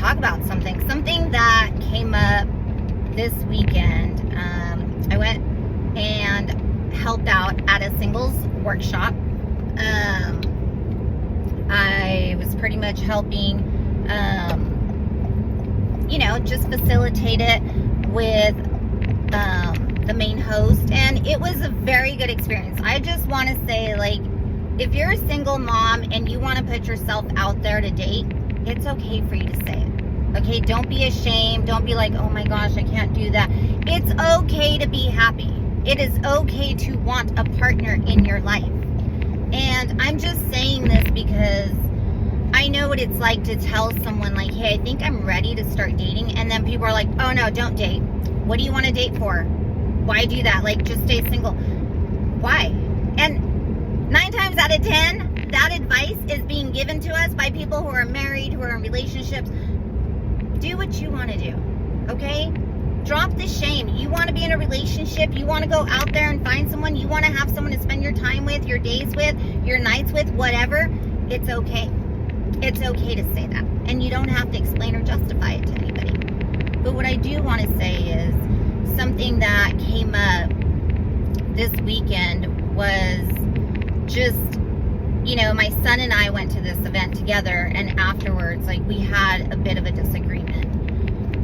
talk about something that came up this weekend. I went and helped out at a singles workshop. I was pretty much helping, just facilitate it with the main host, and it was a very good experience. I just want to say, like, if you're a single mom and you want to put yourself out there to date, it's okay for you to say it. Okay, don't be ashamed. Don't be like, oh my gosh, I can't do that. It's okay to be happy. It is okay to want a partner in your life. And I'm just saying this because I know what it's like to tell someone, like, hey, I think I'm ready to start dating. And then people are like, oh no, don't date. What do you want to date for? Why do that? Like, just stay single. Why? And 9 times out of 10, that advice is being given to us by people who are married, who are in relationships. Do what you want to do, okay? Drop the shame. You want to be in a relationship, you want to go out there and find someone, you want to have someone to spend your time with, your days with, your nights with, whatever, it's okay. It's okay to say that. And you don't have to explain or justify it to anybody. But what I do want to say is something that came up this weekend was just, my son and I went to this event together, and afterwards, like, we had a bit of a disagreement.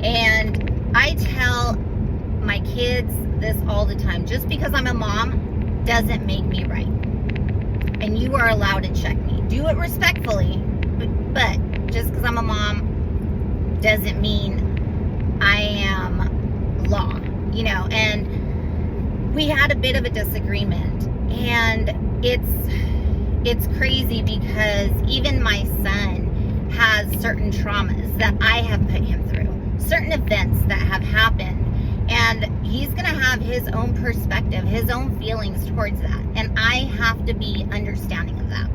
And I tell my kids this all the time: just because I'm a mom doesn't make me right. And you are allowed to check me. Do it respectfully, but just because I'm a mom doesn't mean I am law, and we had a bit of a disagreement. And it's crazy because even my son has certain traumas that I have put him through, certain events that have happened, and he's going to have his own perspective, his own feelings towards that, and I have to be understanding of that.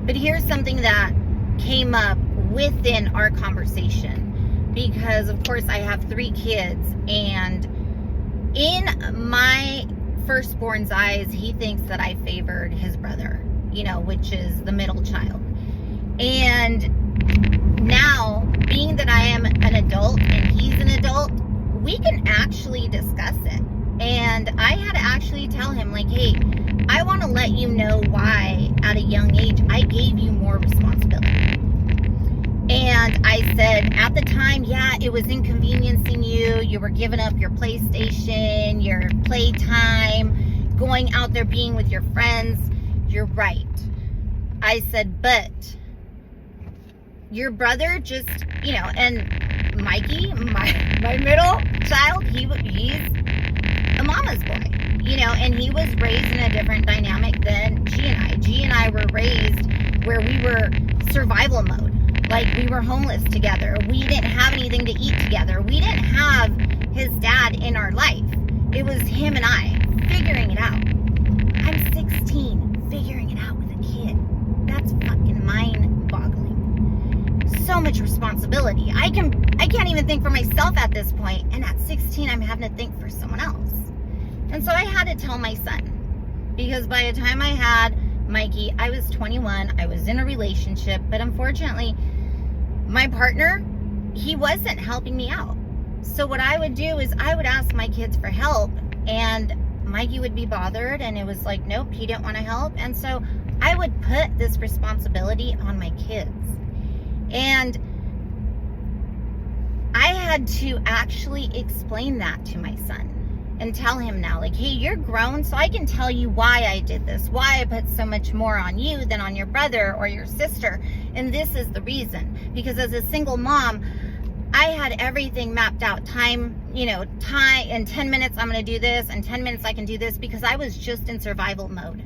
But here's something that came up within our conversation, because of course I have 3 kids, and in my firstborn's eyes, he thinks that I favored his brother, which is the middle child. And now, being that I am an adult and he's an adult, we can actually discuss it. And I had to actually tell him, like, hey, I want to let you know why at a young age I gave you more responsibility. And I said, at the time, yeah, it was inconveniencing you. You were giving up your PlayStation, your playtime, going out there being with your friends. You're right. I said, but your brother just, and Mikey, my middle child, he's a mama's boy, and he was raised in a different dynamic than G and I. G and I were raised where we were survival mode. Like, we were homeless together. We didn't have anything to eat together. We didn't have his dad in our life. It was him and I figuring it out. I'm 16, figuring it out with a kid. That's fucking mind-boggling. So much responsibility. I can't even think for myself at this point, and at 16, I'm having to think for someone else. And so I had to tell my son, because by the time I had Mikey, I was 21. I was in a relationship, but unfortunately, my partner, he wasn't helping me out. So what I would do is I would ask my kids for help, and Mikey would be bothered, and it was like, nope, he didn't want to help. And so I would put this responsibility on my kids. And I had to actually explain that to my son and tell him now, like, hey, you're grown, so I can tell you why I did this, why I put so much more on you than on your brother or your sister. And this is the reason. Because as a single mom, I had everything mapped out. Time, in 10 minutes I'm going to do this, and 10 minutes I can do this, because I was just in survival mode.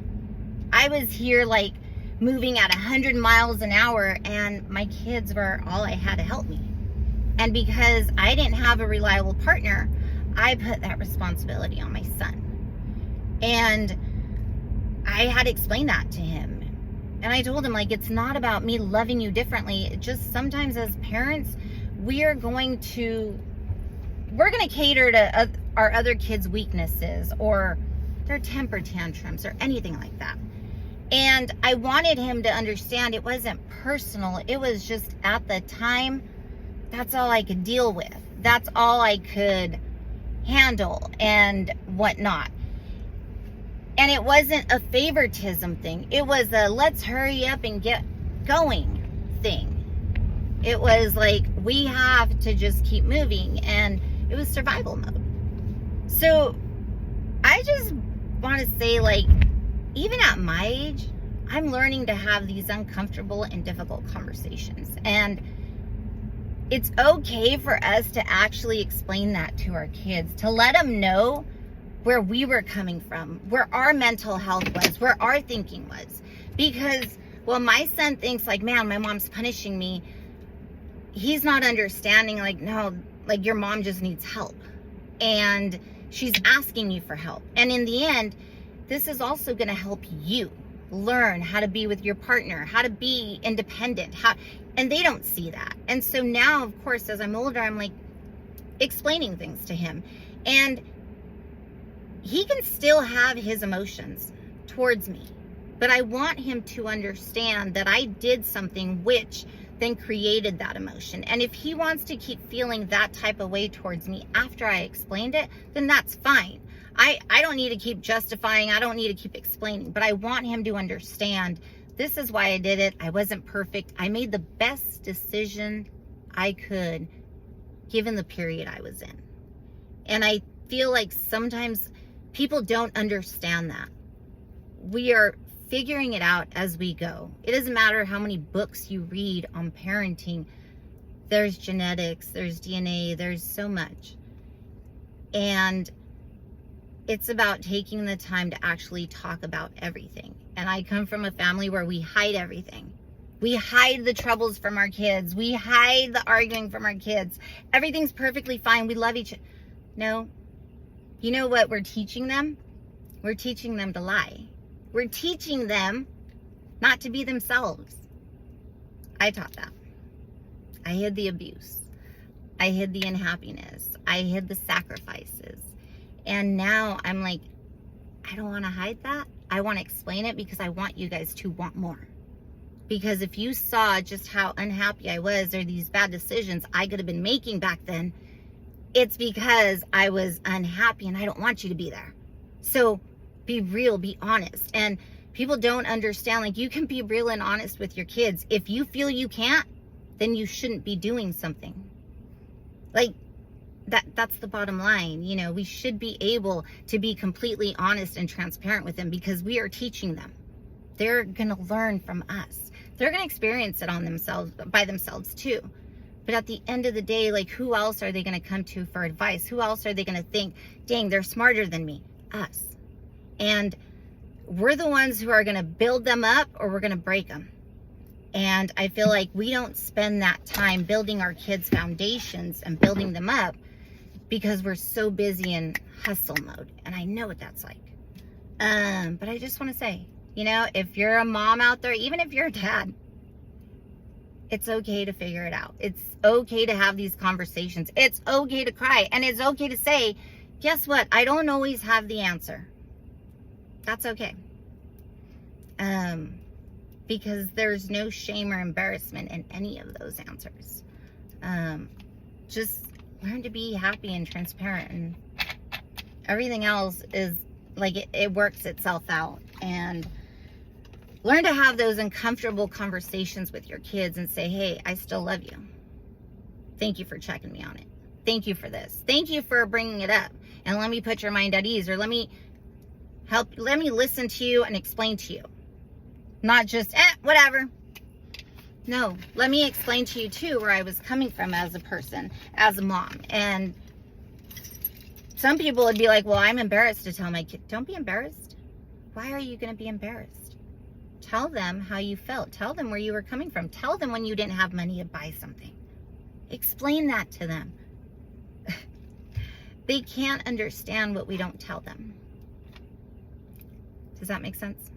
I was here, like, moving at 100 miles an hour, and my kids were all I had to help me. And because I didn't have a reliable partner, I put that responsibility on my son. And I had to explain that to him. And I told him, like, it's not about me loving you differently. It just sometimes as parents, we're going to cater to our other kids' weaknesses or their temper tantrums or anything like that. And I wanted him to understand it wasn't personal. It was just, at the time, that's all I could deal with. That's all I could handle and whatnot. And it wasn't a favoritism thing. It was a let's hurry up and get going thing. It was like, we have to just keep moving, and it was survival mode. So I just want to say, like, even at my age, I'm learning to have these uncomfortable and difficult conversations. And it's okay for us to actually explain that to our kids, to let them know where we were coming from, where our mental health was, where our thinking was. Because, well, my son thinks like, man, my mom's punishing me. He's not understanding, like, no, like, your mom just needs help. And she's asking you for help. And in the end, this is also going to help you learn how to be with your partner, how to be independent, and they don't see that. And so now, of course, as I'm older, I'm like explaining things to him. And he can still have his emotions towards me. But I want him to understand that I did something which then created that emotion. And if he wants to keep feeling that type of way towards me after I explained it, then that's fine. I don't need to keep justifying. I don't need to keep explaining. But I want him to understand this is why I did it. I wasn't perfect. I made the best decision I could given the period I was in. And I feel like sometimes people don't understand that. We are figuring it out as we go. It doesn't matter how many books you read on parenting. There's genetics, there's DNA, there's so much. And it's about taking the time to actually talk about everything. And I come from a family where we hide everything. We hide the troubles from our kids. We hide the arguing from our kids. Everything's perfectly fine. We love each other. No. You know what we're teaching them? We're teaching them to lie. We're teaching them not to be themselves. I taught that. I hid the abuse. I hid the unhappiness. I hid the sacrifices. And now I'm like, I don't want to hide that. I want to explain it because I want you guys to want more. Because if you saw just how unhappy I was, or these bad decisions I could have been making back then, it's because I was unhappy and I don't want you to be there. So be real, be honest. And people don't understand, like, you can be real and honest with your kids. If you feel you can't, then you shouldn't be doing something. Like, that's the bottom line. You know, we should be able to be completely honest and transparent with them because we are teaching them. They're going to learn from us. They're going to experience it on themselves, by themselves too. But at the end of the day, like, who else are they going to come to for advice? Who else are they going to think, dang, they're smarter than me? Us. And we're the ones who are going to build them up, or we're going to break them. And I feel like we don't spend that time building our kids' foundations and building them up because we're so busy in hustle mode. And I know what that's like. But I just want to say, you know, if you're a mom out there, even if you're a dad, it's okay to figure it out. It's okay to have these conversations. It's okay to cry. And it's okay to say, guess what? I don't always have the answer. That's okay. Because there's no shame or embarrassment in any of those answers. Just learn to be happy and transparent, and everything else is like it works itself out. And learn to have those uncomfortable conversations with your kids and say, hey, I still love you. Thank you for checking me on it. Thank you for this. Thank you for bringing it up. And let me put your mind at ease, or let me listen to you and explain to you. Not just, whatever. No, let me explain to you too where I was coming from as a person, as a mom. And some people would be like, well, I'm embarrassed to tell my kid. Don't be embarrassed. Why are you going to be embarrassed? Tell them how you felt. Tell them where you were coming from. Tell them when you didn't have money to buy something. Explain that to them. They can't understand what we don't tell them. Does that make sense?